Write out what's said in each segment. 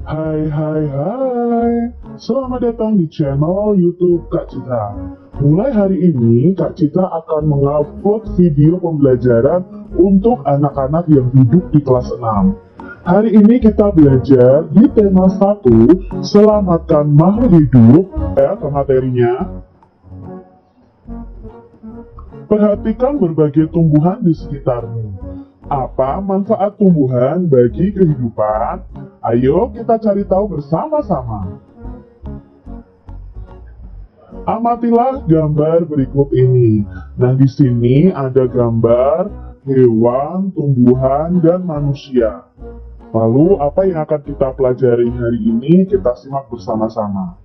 Hai, selamat datang di channel YouTube Kak Citra. Mulai hari ini, Kak Citra akan mengupload video pembelajaran untuk anak-anak yang duduk di kelas 6. Hari ini kita belajar di tema 1, selamatkan makhluk hidup, ke materinya. Perhatikan berbagai tumbuhan di sekitarmu. Apa manfaat tumbuhan bagi kehidupan? Ayo kita cari tahu bersama-sama. Amatilah gambar berikut ini. Nah, di sini ada gambar hewan, tumbuhan, dan manusia. Lalu, apa yang akan kita pelajari hari ini? Kita simak bersama-sama.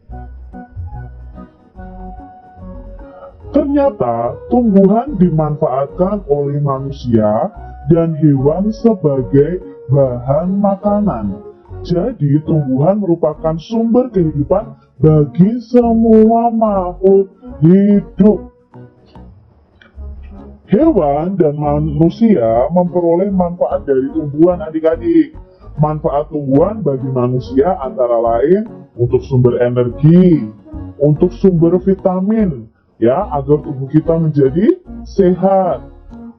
Ternyata, tumbuhan dimanfaatkan oleh manusia dan hewan sebagai bahan makanan. Jadi, tumbuhan merupakan sumber kehidupan bagi semua makhluk hidup. Hewan dan manusia memperoleh manfaat dari tumbuhan, adik-adik. Manfaat tumbuhan bagi manusia antara lain untuk sumber energi, untuk sumber vitamin, ya, agar tubuh kita menjadi sehat.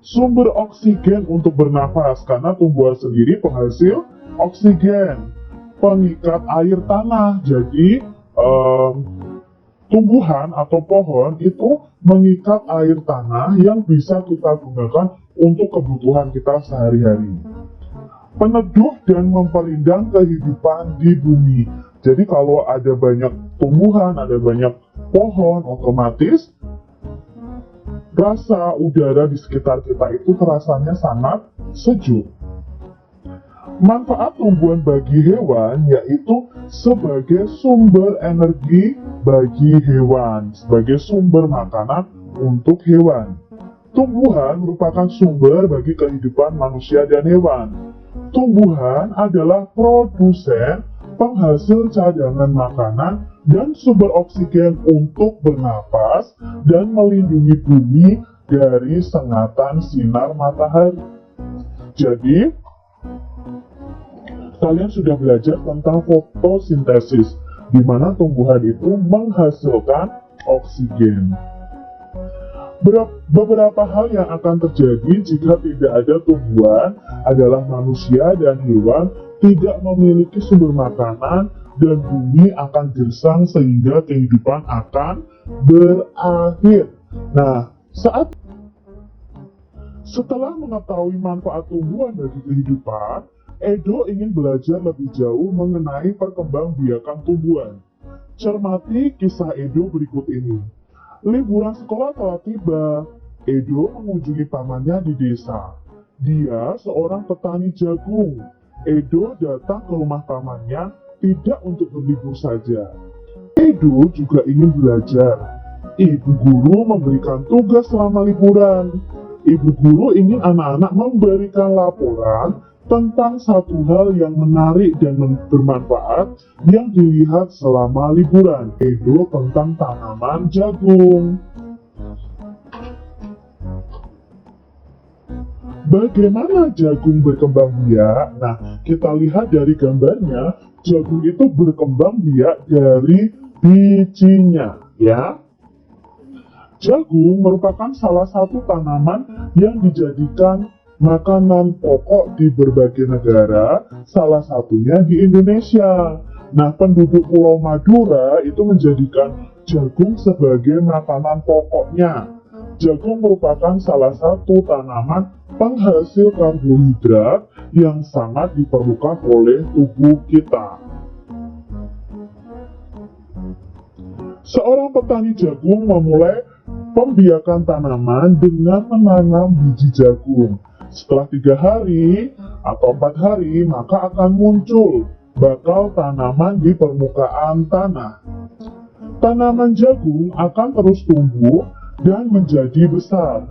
Sumber oksigen untuk bernafas, karena tumbuhan sendiri penghasil oksigen. Pengikat air tanah, jadi tumbuhan atau pohon itu mengikat air tanah yang bisa kita gunakan untuk kebutuhan kita sehari-hari. Peneduh dan memperindang kehidupan di bumi. Jadi kalau ada banyak tumbuhan, ada banyak pohon, otomatis rasa udara di sekitar kita itu terasanya sangat sejuk. Manfaat tumbuhan bagi hewan yaitu sebagai sumber energi bagi hewan, sebagai sumber makanan untuk hewan. Tumbuhan merupakan sumber bagi kehidupan manusia dan hewan. Tumbuhan adalah produsen, penghasil cadangan makanan, dan sumber oksigen untuk bernapas dan melindungi bumi dari sengatan sinar matahari. Jadi, kalian sudah belajar tentang fotosintesis, di mana tumbuhan itu menghasilkan oksigen. Beberapa hal yang akan terjadi jika tidak ada tumbuhan adalah manusia dan hewan tidak memiliki sumber makanan dan bumi akan gersang sehingga kehidupan akan berakhir. Nah, setelah mengetahui manfaat tumbuhan bagi kehidupan, Edo ingin belajar lebih jauh mengenai perkembangbiakan tumbuhan. Cermati kisah Edo berikut ini. Liburan sekolah telah tiba. Edo mengunjungi pamannya di desa. Dia seorang petani jagung. Edo datang ke rumah pamannya tidak untuk berlibur saja. Edo juga ingin belajar. Ibu guru memberikan tugas selama liburan. Ibu guru ingin anak-anak memberikan laporan tentang satu hal yang menarik dan bermanfaat yang dilihat selama liburan. Edo tentang tanaman jagung. Bagaimana jagung berkembang biak? Nah, kita lihat dari gambarnya, jagung itu berkembang biak dari bijinya, ya. Jagung merupakan salah satu tanaman yang dijadikan makanan pokok di berbagai negara, salah satunya di Indonesia. Nah, penduduk Pulau Madura itu menjadikan jagung sebagai makanan pokoknya. Jagung merupakan salah satu tanaman penghasil karbohidrat yang sangat diperlukan oleh tubuh kita. Seorang petani jagung memulai pembiakan tanaman dengan menanam biji jagung. Setelah 3 hari atau 4 hari, maka akan muncul bakal tanaman di permukaan tanah. Tanaman jagung akan terus tumbuh dan menjadi besar.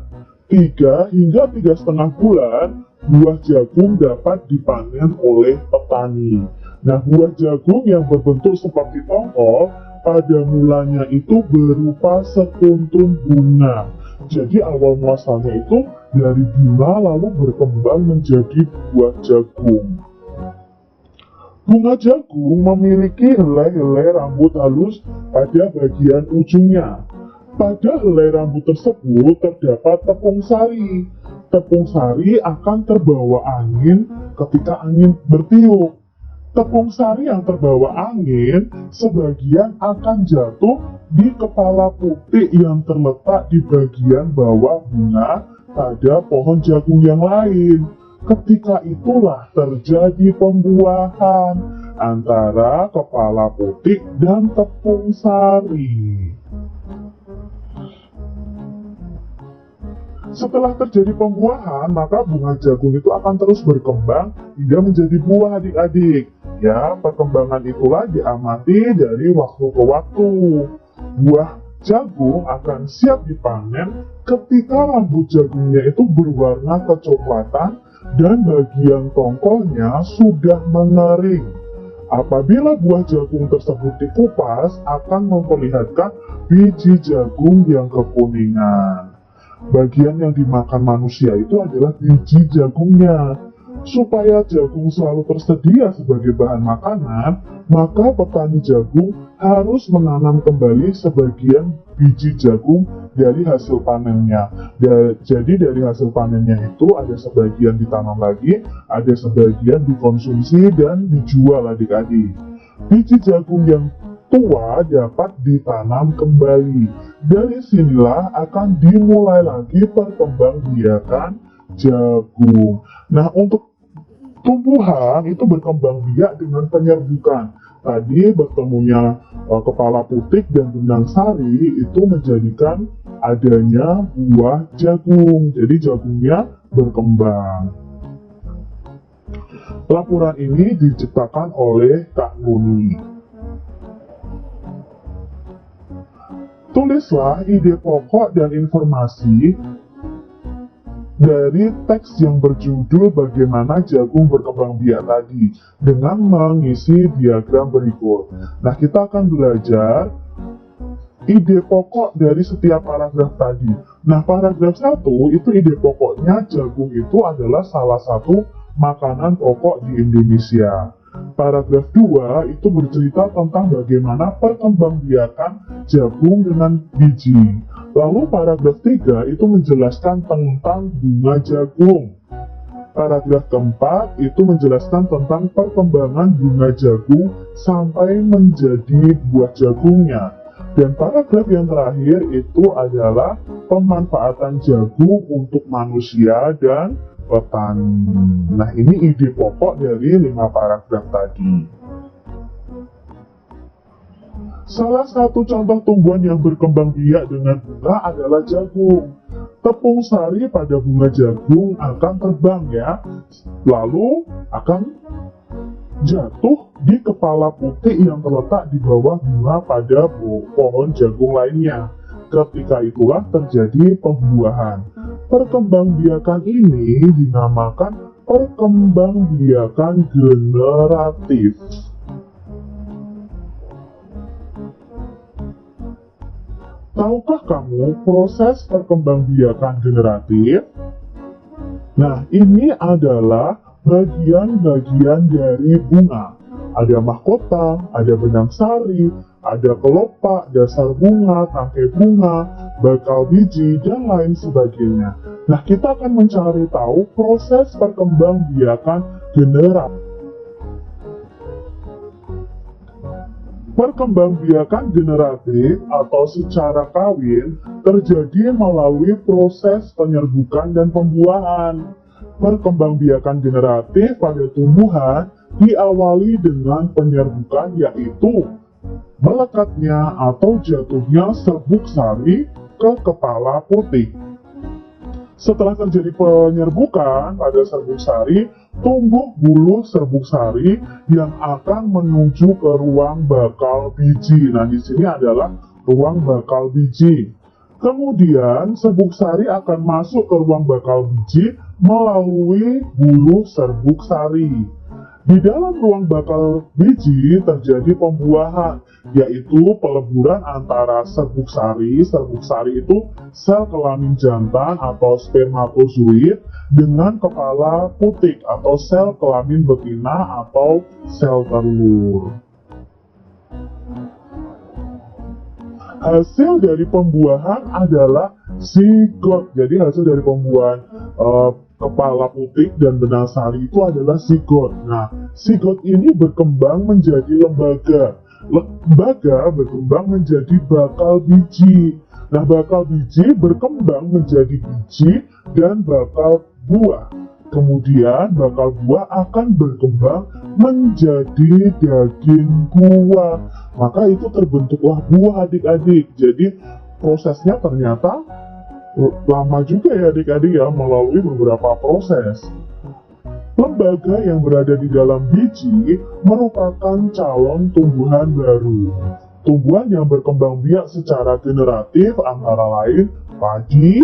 3 hingga 3,5 bulan, buah jagung dapat dipanen oleh petani. Nah, buah jagung yang berbentuk seperti tongkol pada mulanya itu berupa sekuntum bunga. Jadi awal muasalnya itu dari bunga lalu berkembang menjadi buah jagung. Bunga jagung memiliki helai-helai rambut halus pada bagian ujungnya. Pada helai rambut tersebut terdapat tepung sari. Tepung sari akan terbawa angin ketika angin bertiup. Tepung sari yang terbawa angin sebagian akan jatuh di kepala putih yang terletak di bagian bawah bunga pada pohon jagung yang lain. Ketika itulah terjadi pembuahan antara kepala putih dan tepung sari. Setelah terjadi pembuahan, maka bunga jagung itu akan terus berkembang hingga menjadi buah adik-adik. Ya, perkembangan itulah diamati dari waktu ke waktu. Buah jagung akan siap dipanen ketika rambut jagungnya itu berwarna kecoklatan dan bagian tongkolnya sudah mengering. Apabila buah jagung tersebut dikupas, akan memperlihatkan biji jagung yang kekuningan. Bagian yang dimakan manusia itu adalah biji jagungnya. Supaya jagung selalu tersedia sebagai bahan makanan, maka petani jagung harus menanam kembali sebagian biji jagung dari hasil panennya. Jadi dari hasil panennya itu ada sebagian ditanam lagi, ada sebagian dikonsumsi dan dijual adik-adik. Biji jagung yang tua dapat ditanam kembali. Dari sinilah akan dimulai lagi perkembangbiakan jagung. Nah, untuk tumbuhan itu berkembang biak dengan penyerbukan. Tadi bertemunya kepala putih dan benang sari itu menjadikan adanya buah jagung. Jadi jagungnya berkembang. Laporan ini diciptakan oleh Kak Nuni. Tulislah ide pokok dan informasi dari teks yang berjudul bagaimana jagung berkembang biak tadi dengan mengisi diagram berikut. Nah, kita akan belajar ide pokok dari setiap paragraf tadi. Nah, paragraf 1 itu ide pokoknya jagung itu adalah salah satu makanan pokok di Indonesia. Paragraf 2 itu bercerita tentang bagaimana perkembangbiakan jagung dengan biji. Lalu paragraf 3 itu menjelaskan tentang bunga jagung. Paragraf keempat itu menjelaskan tentang perkembangan bunga jagung sampai menjadi buah jagungnya. Dan paragraf yang terakhir itu adalah pemanfaatan jagung untuk manusia dan petani. Nah, ini ide pokok dari 5 paragraf tadi. Salah satu contoh tumbuhan yang berkembang biak dengan bunga adalah jagung. Tepung sari pada bunga jagung akan terbang ya, lalu akan jatuh di kepala putih yang terletak di bawah bunga pada pohon jagung lainnya. Ketika itulah terjadi pembuahan. Perkembangbiakan ini dinamakan perkembangbiakan generatif. Tahukah kamu proses perkembangbiakan generatif? Nah, ini adalah bagian-bagian dari bunga. Ada mahkota, ada benang sari, ada kelopak, dasar bunga, tangkai bunga, bakal biji, dan lain sebagainya. Nah, kita akan mencari tahu proses perkembangbiakan generatif. Perkembangbiakan generatif atau secara kawin terjadi melalui proses penyerbukan dan pembuahan. Perkembangbiakan generatif pada tumbuhan diawali dengan penyerbukan, yaitu melekatnya atau jatuhnya serbuk sari ke kepala putih. Setelah terjadi penyerbukan pada serbuk sari, tumbuh bulu serbuk sari yang akan menuju ke ruang bakal biji. Nah, di sini adalah ruang bakal biji. Kemudian, serbuk sari akan masuk ke ruang bakal biji melalui bulu serbuk sari. Di dalam ruang bakal biji terjadi pembuahan, yaitu peleburan antara serbuk sari. Serbuk sari itu sel kelamin jantan atau spermatozoid dengan kepala putik atau sel kelamin betina atau sel telur. Hasil dari pembuahan adalah zigot. Jadi hasil dari pembuahan kepala putik dan benang sari itu adalah zigot. Nah, zigot ini berkembang menjadi lembaga. Lembaga berkembang menjadi bakal biji. Nah, bakal biji berkembang menjadi biji dan bakal buah. Kemudian bakal buah akan berkembang menjadi daging buah. Maka itu terbentuklah buah adik-adik. Jadi prosesnya ternyata lama juga ya adik-adik ya, melalui beberapa proses. Lembaga yang berada di dalam biji merupakan calon tumbuhan baru. Tumbuhan yang berkembang biak secara generatif antara lain padi,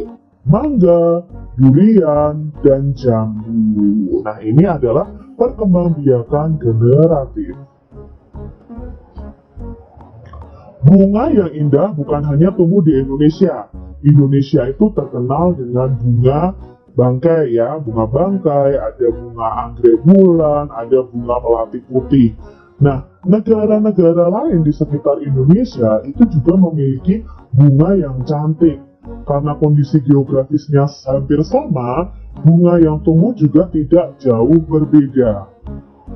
mangga, durian, dan jambu. Nah, ini adalah perkembangbiakan generatif. Bunga yang indah bukan hanya tumbuh di Indonesia. Indonesia itu terkenal dengan bunga bangkai ya, bunga bangkai, ada bunga anggrek bulan, ada bunga melati putih. Nah, negara-negara lain di sekitar Indonesia itu juga memiliki bunga yang cantik. Karena kondisi geografisnya hampir sama, bunga yang tumbuh juga tidak jauh berbeda.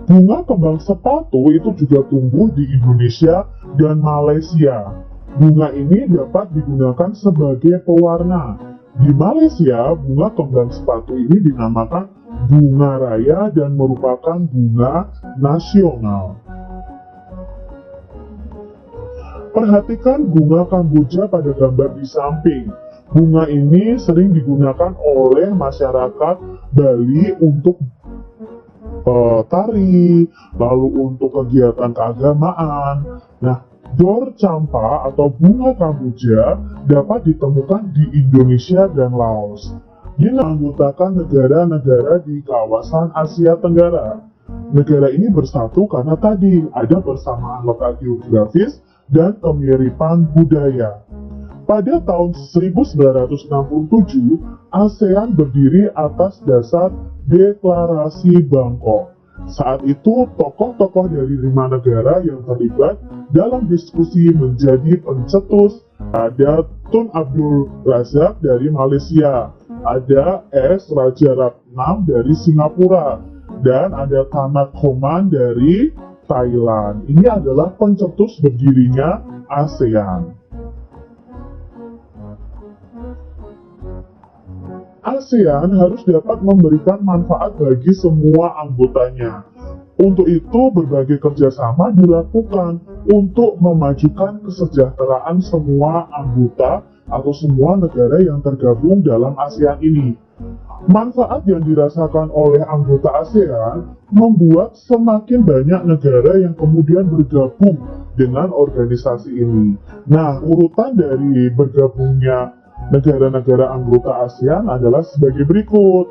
Bunga kembang sepatu itu juga tumbuh di Indonesia dan Malaysia. Bunga ini dapat digunakan sebagai pewarna. Di Malaysia, bunga kembang sepatu ini dinamakan bunga raya dan merupakan bunga nasional. Perhatikan bunga Kamboja pada gambar di samping. Bunga ini sering digunakan oleh masyarakat Bali untuk tari, lalu untuk kegiatan keagamaan. Nah, dor campa atau bunga Kamboja dapat ditemukan di Indonesia dan Laos. Ini menganggotakan negara-negara di kawasan Asia Tenggara. Negara ini bersatu karena tadi ada persamaan letak geografis dan kemiripan budaya. Pada tahun 1967, ASEAN berdiri atas dasar Deklarasi Bangkok. Saat itu, tokoh-tokoh dari 5 negara yang terlibat dalam diskusi menjadi pencetus. Ada Tun Abdul Razak dari Malaysia, ada S. Rajaratnam dari Singapura, dan ada Tanak Koman dari Thailand. Ini adalah pencetus berdirinya ASEAN. ASEAN harus dapat memberikan manfaat bagi semua anggotanya. Untuk itu, berbagai kerjasama dilakukan untuk memajukan kesejahteraan semua anggota atau semua negara yang tergabung dalam ASEAN ini. Manfaat yang dirasakan oleh anggota ASEAN membuat semakin banyak negara yang kemudian bergabung dengan organisasi ini. Nah, urutan dari bergabungnya negara-negara anggota ASEAN adalah sebagai berikut.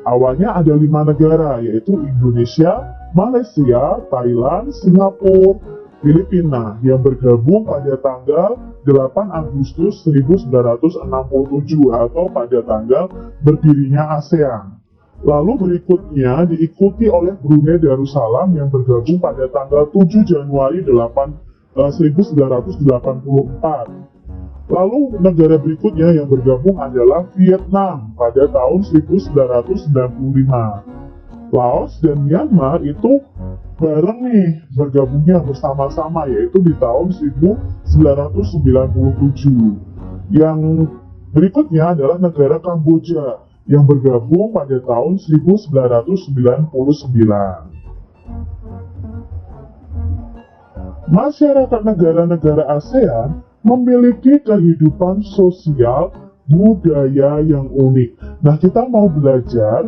Awalnya ada 5 negara, yaitu Indonesia, Malaysia, Thailand, Singapura, Filipina, yang bergabung pada tanggal 8 Agustus 1967 atau pada tanggal berdirinya ASEAN. Lalu berikutnya diikuti oleh Brunei Darussalam yang bergabung pada tanggal 7 Januari 1984. Lalu negara berikutnya yang bergabung adalah Vietnam pada tahun 1995. Laos dan Myanmar itu bareng nih bergabungnya bersama-sama, yaitu di tahun 1997. Yang berikutnya adalah negara Kamboja yang bergabung pada tahun 1999. Masyarakat negara-negara ASEAN memiliki kehidupan sosial budaya yang unik. Nah, kita mau belajar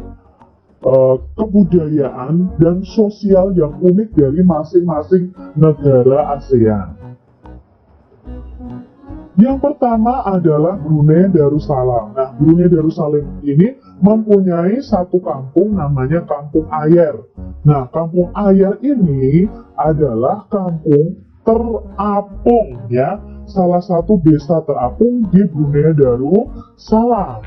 kebudayaan dan sosial yang unik dari masing-masing negara ASEAN. Yang pertama adalah Brunei Darussalam. Nah, Brunei Darussalam ini mempunyai satu kampung namanya Kampung Ayer. Nah, Kampung Ayer ini adalah kampung terapung ya, salah satu desa terapung di Brunei Darussalam.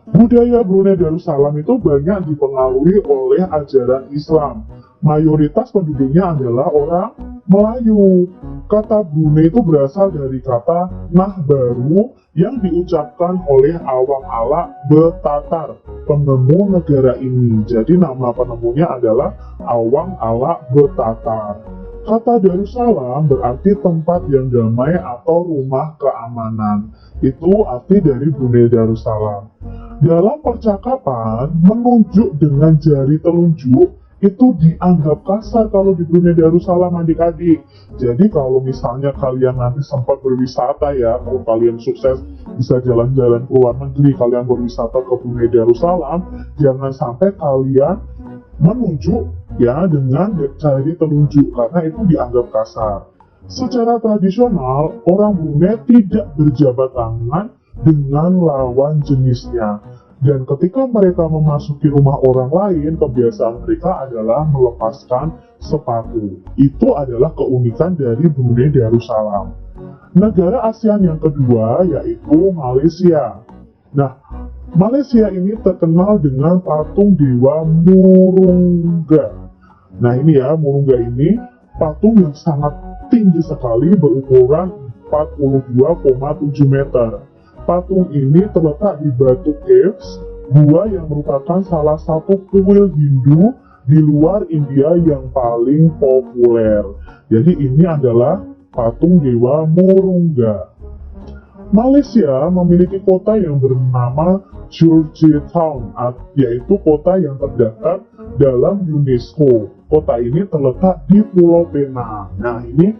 Budaya Brunei Darussalam itu banyak dipengaruhi oleh ajaran Islam. Mayoritas penduduknya adalah orang Melayu. Kata Brunei itu berasal dari kata nah baru yang diucapkan oleh Awang Ala Betatar, penemu negara ini. Jadi nama penemunya adalah Awang Ala Betatar. Kata Darussalam berarti tempat yang damai atau rumah keamanan. Itu arti dari Brunei Darussalam. Dalam percakapan, menunjuk dengan jari telunjuk itu dianggap kasar kalau di Brunei Darussalam adik-adik. Jadi kalau misalnya kalian nanti sempat berwisata ya, kalau kalian sukses bisa jalan-jalan ke luar negeri, kalian berwisata ke Brunei Darussalam, jangan sampai kalian menunjuk ya dengan jari telunjuk karena itu dianggap kasar. Secara tradisional, orang Brunei tidak berjabat tangan dengan lawan jenisnya. Dan ketika mereka memasuki rumah orang lain, kebiasaan mereka adalah melepaskan sepatu. Itu adalah keunikan dari Brunei Darussalam. Negara ASEAN yang kedua yaitu Malaysia. Nah, Malaysia ini terkenal dengan patung dewa Murungga. Nah ini ya, Murungga ini patung yang sangat tinggi sekali berukuran 42,7 meter. Patung ini terletak di Batu Caves, gua yang merupakan salah satu kuil Hindu di luar India yang paling populer. Jadi ini adalah patung dewa Murungga. Malaysia memiliki kota yang bernama Georgetown, yaitu kota yang terdaftar dalam UNESCO. Kota ini terletak di Pulau Penang. Nah ini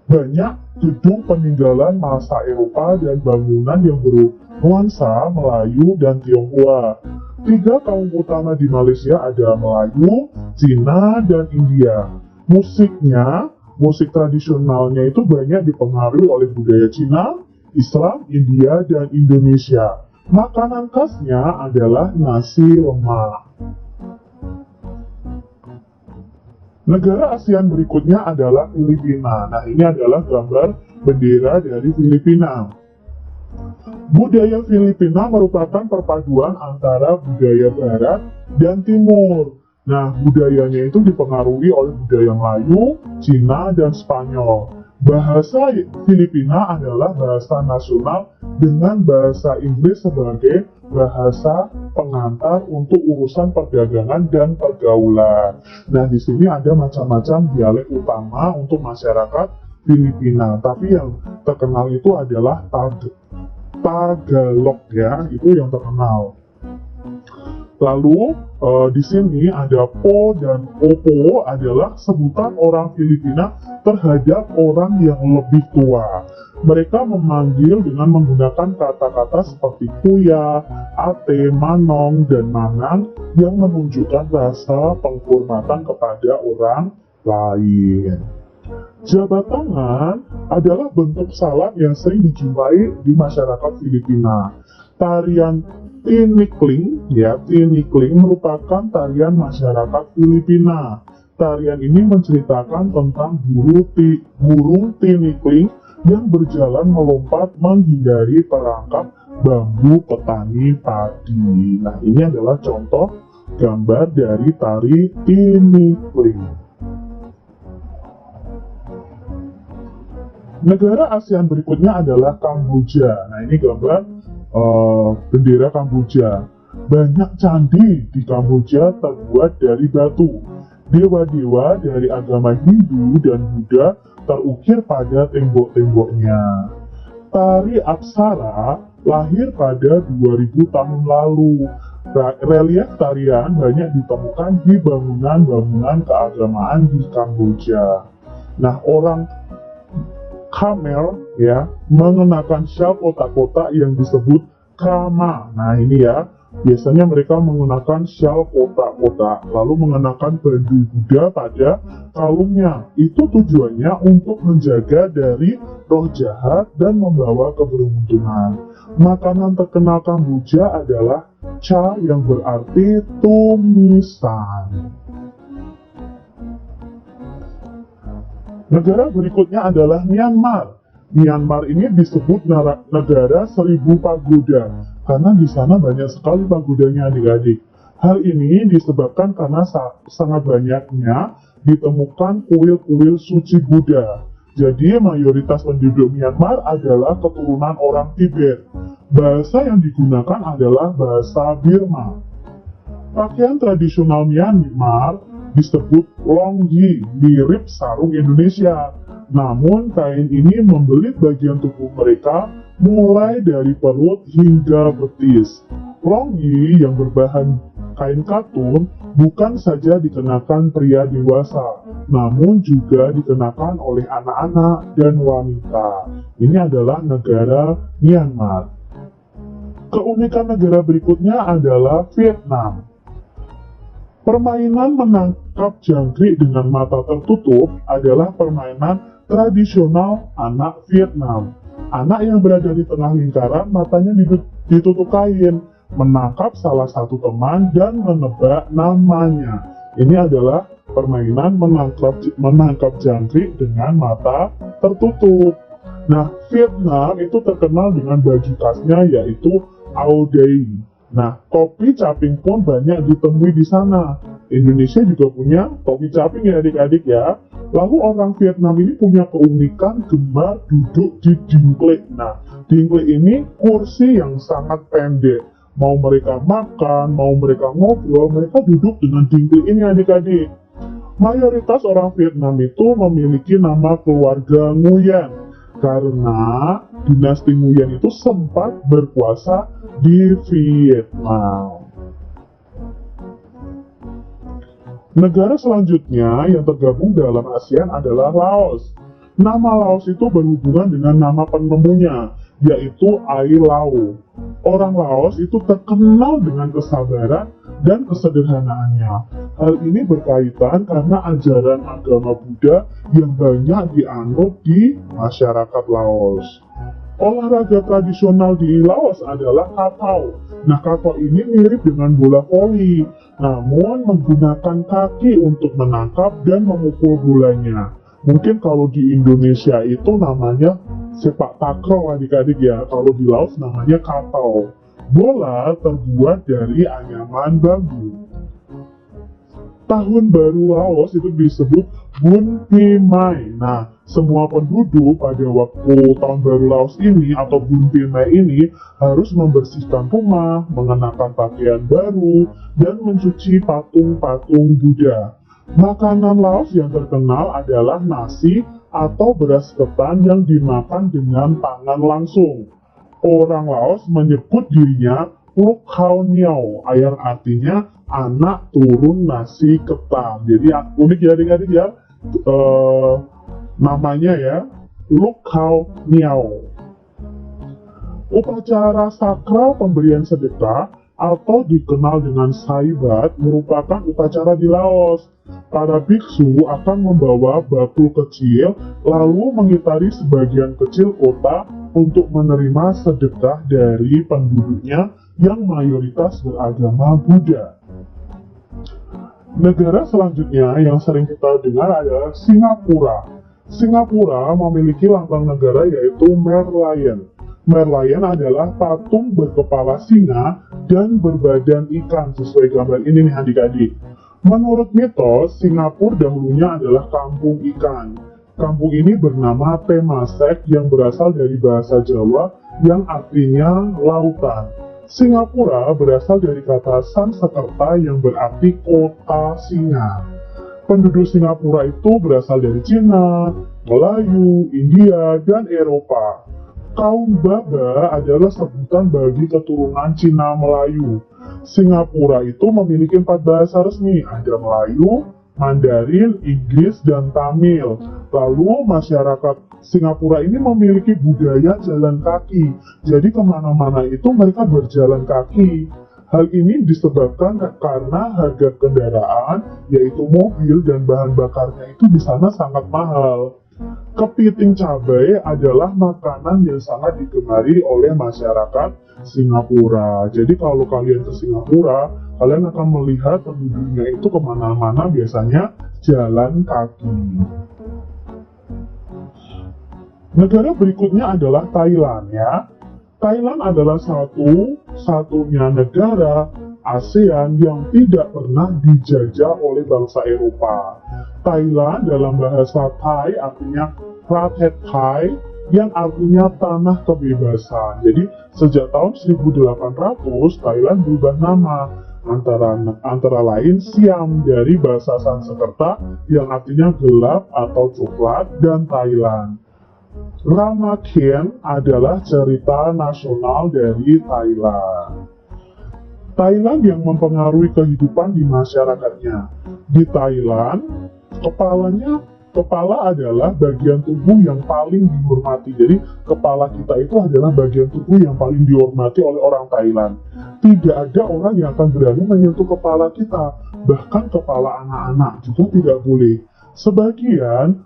banyak gedung peninggalan masa Eropa dan bangunan yang bernuansa Melayu dan Tionghoa. 3 kaum utama di Malaysia ada Melayu, Cina, dan India. Musik tradisionalnya itu banyak dipengaruhi oleh budaya Cina, Islam, India, dan Indonesia. Makanan khasnya adalah nasi lemak. Negara ASEAN berikutnya adalah Filipina. Nah, ini adalah gambar bendera dari Filipina. Budaya Filipina merupakan perpaduan antara budaya Barat dan Timur. Nah, budayanya itu dipengaruhi oleh budaya Melayu, Cina, dan Spanyol. Bahasa Filipina adalah bahasa nasional dengan bahasa Inggris sebagai bahasa pengantar untuk urusan perdagangan dan pergaulan. Nah, di sini ada macam-macam dialek utama untuk masyarakat Filipina, tapi yang terkenal itu adalah Tagalog ya, itu yang terkenal. Lalu di sini ada Po dan Opo adalah sebutan orang Filipina terhadap orang yang lebih tua. Mereka memanggil dengan menggunakan kata-kata seperti kuya, ate, manong, dan manang yang menunjukkan rasa penghormatan kepada orang lain. Jabat tangan adalah bentuk salam yang sering dijumpai di masyarakat Filipina. Tarian Tinikling merupakan tarian masyarakat Filipina. Tarian ini menceritakan tentang burung tinikling yang berjalan melompat menghindari perangkap bambu petani padi. Nah, ini adalah contoh gambar dari tari tinikling. Negara ASEAN berikutnya adalah Kamboja. Nah, ini gambar bendera Kamboja. Banyak candi di Kamboja terbuat dari batu. Dewa-dewa dari agama Hindu dan Buddha terukir pada tembok-temboknya. Tari Apsara lahir pada 2000 tahun lalu. Relief tarian banyak ditemukan di bangunan-bangunan keagamaan di Kamboja. Nah, orang Khmer ya mengenakan syal kotak-kotak yang disebut krama. Nah ini ya, Biasanya mereka menggunakan syal kotak-kotak, lalu mengenakan bandu Buddha pada kalungnya. Itu tujuannya untuk menjaga dari roh jahat dan membawa keberuntungan. Makanan terkenal Kamboja adalah cha yang berarti tumisan. Negara berikutnya adalah Myanmar. Myanmar ini disebut negara 1000 pagoda karena di sana banyak sekali pagodanya adik-adik. Hal ini disebabkan karena sangat banyaknya ditemukan kuil-kuil suci Buddha. Jadi mayoritas penduduk Myanmar adalah keturunan orang Tibet. Bahasa yang digunakan adalah bahasa Burma. Pakaian tradisional Myanmar disebut longyi, mirip sarung Indonesia. Namun kain ini membelit bagian tubuh mereka mulai dari perut hingga betis. Longyi yang berbahan kain katun bukan saja dikenakan pria dewasa, namun juga dikenakan oleh anak-anak dan wanita. Ini adalah negara Myanmar. Keunikan negara berikutnya adalah Vietnam. Permainan menangkap jangkrik dengan mata tertutup adalah permainan tradisional anak Vietnam. Anak yang berada di tengah lingkaran matanya ditutup kain, menangkap salah satu teman dan menebak namanya. Ini adalah permainan menangkap jangkrik dengan mata tertutup. Nah, Vietnam itu terkenal dengan baju khasnya yaitu Áo Dày. Nah, topi caping pun banyak ditemui di sana. Indonesia juga punya topi caping ya adik-adik ya. Lalu orang Vietnam ini punya keunikan gemar duduk di dingklek. Nah, dingklek ini kursi yang sangat pendek. Mau mereka makan, mau mereka ngobrol, mereka duduk dengan dingklek ini adik-adik. Mayoritas orang Vietnam itu memiliki nama keluarga Nguyen karena dinasti Nguyen itu sempat berkuasa di Vietnam. Negara selanjutnya yang tergabung dalam ASEAN adalah Laos. Nama Laos itu berhubungan dengan nama penemunya, yaitu Ai Lau. Orang Laos itu terkenal dengan kesabaran dan kesederhanaannya. Hal ini berkaitan karena ajaran agama Buddha yang banyak dianut di masyarakat Laos. Olahraga tradisional di Laos adalah Katau. Nah, Katau ini mirip dengan bola voli, namun menggunakan kaki untuk menangkap dan memukul bolanya. Mungkin kalau di Indonesia itu namanya sepak takraw adik-adik ya, kalau di Laos namanya Katau. Bola terbuat dari anyaman bambu. Tahun baru Laos itu disebut Bun Pi Mai. Nah, semua penduduk pada waktu tahun baru Laos ini atau Bun Pi Mai ini harus membersihkan rumah, mengenakan pakaian baru, dan mencuci patung-patung Buddha. Makanan Laos yang terkenal adalah nasi atau beras ketan yang dimakan dengan tangan langsung. Orang Laos menyebut dirinya Luk Khao Niao, yang artinya anak turun nasi ketan. Jadi unik ya adik-adik ya, namanya ya Luk Khao Niao. Upacara sakral pemberian sedekah atau dikenal dengan Saibat merupakan upacara di Laos. Para biksu akan membawa bakul kecil lalu mengitari sebagian kecil kota untuk menerima sedekah dari penduduknya yang mayoritas beragama Buddha. Negara selanjutnya yang sering kita dengar adalah Singapura. Singapura memiliki lambang negara yaitu Merlion. Merlion adalah patung berkepala singa dan berbadan ikan sesuai gambar ini nih adik-adik. Menurut mitos, Singapura dahulunya adalah kampung ikan. Kampung ini bernama Temasek yang berasal dari bahasa Jawa yang artinya lautan. Singapura berasal dari kata Sanskerta yang berarti kota singa. Penduduk Singapura itu berasal dari Cina, Melayu, India, dan Eropa. Kaum Baba adalah sebutan bagi keturunan Cina Melayu. Singapura itu memiliki 4 bahasa resmi, ada Melayu, Mandarin, Inggris, dan Tamil. Lalu masyarakat Singapura ini memiliki budaya jalan kaki. Jadi kemana-mana itu mereka berjalan kaki. Hal ini disebabkan karena harga kendaraan, yaitu mobil dan bahan bakarnya itu di sana sangat mahal. Kepiting cabai adalah makanan yang sangat digemari oleh masyarakat Singapura. Jadi kalau kalian ke Singapura, kalian akan melihat penduduknya itu kemana-mana biasanya jalan kaki. Negara berikutnya adalah Thailand ya. Thailand adalah satu-satunya negara ASEAN yang tidak pernah dijajah oleh bangsa Eropa. Thailand dalam bahasa Thai artinya Prathet Thai, yang artinya tanah kebebasan. Jadi sejak tahun 1800 Thailand berubah nama, antara lain Siam dari bahasa Sanskerta yang artinya gelap atau coklat, dan Thailand. Ramakien adalah cerita nasional dari Thailand. Thailand yang mempengaruhi kehidupan di masyarakatnya. Di Thailand, kepala adalah bagian tubuh yang paling dihormati. Jadi, kepala kita itu adalah bagian tubuh yang paling dihormati oleh orang Thailand. Tidak ada orang yang akan berani menyentuh kepala kita. Bahkan kepala anak-anak juga tidak boleh. Sebagian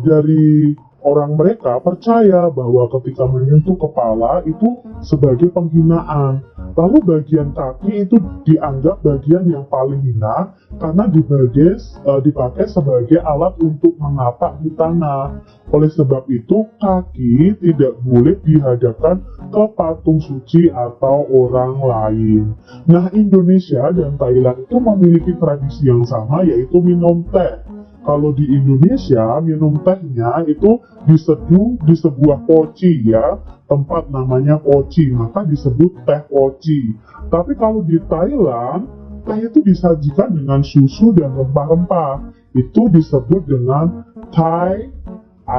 dari orang mereka percaya bahwa ketika menyentuh kepala itu sebagai penghinaan. Lalu bagian kaki itu dianggap bagian yang paling hina karena dipakai sebagai alat untuk menapak di tanah. Oleh sebab itu, kaki tidak boleh dihadapkan ke patung suci atau orang lain. Nah, Indonesia dan Thailand itu memiliki tradisi yang sama, yaitu minum teh. Kalau di Indonesia, minum tehnya itu diseduh di sebuah poci ya, tempat namanya poci, maka disebut teh poci. Tapi kalau di Thailand, teh itu disajikan dengan susu dan rempah-rempah. Itu disebut dengan Thai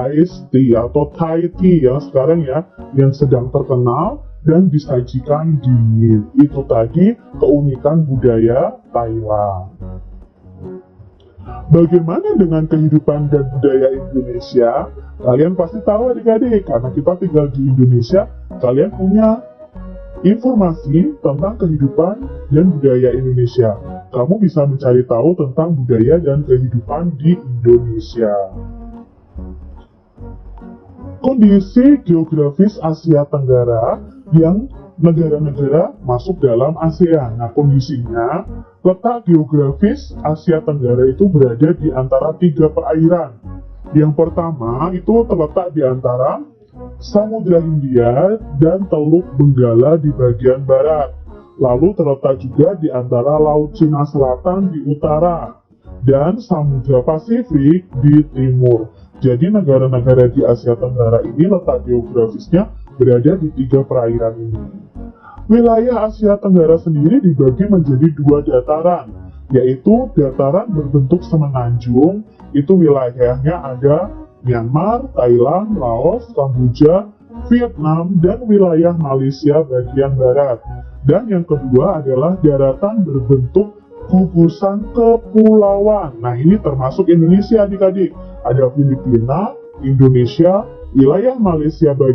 iced tea atau Thai tea ya sekarang ya, yang sedang terkenal dan disajikan dingin. Itu tadi keunikan budaya Thailand. Bagaimana dengan kehidupan dan budaya Indonesia? Kalian pasti tahu adik-adik, karena kita tinggal di Indonesia, kalian punya informasi tentang kehidupan dan budaya Indonesia. Kamu bisa mencari tahu tentang budaya dan kehidupan di Indonesia. Kondisi geografis Asia Tenggara yang negara-negara masuk dalam ASEAN. Nah, kondisinya, letak geografis Asia Tenggara itu berada di antara 3 perairan. Yang pertama itu terletak di antara Samudra Hindia dan Teluk Benggala di bagian barat. Lalu terletak juga di antara Laut Cina Selatan di utara dan Samudra Pasifik di timur. Jadi negara-negara di Asia Tenggara ini letak geografisnya berada di 3 perairan ini. Wilayah Asia Tenggara sendiri dibagi menjadi 2 dataran, yaitu dataran berbentuk semenanjung, itu wilayahnya ada Myanmar, Thailand, Laos, Kamboja, Vietnam, dan wilayah Malaysia bagian barat. Dan yang kedua adalah daratan berbentuk gugusan kepulauan. Nah, ini termasuk Indonesia adik-adik. Ada Filipina, Indonesia, wilayah Malaysia bagian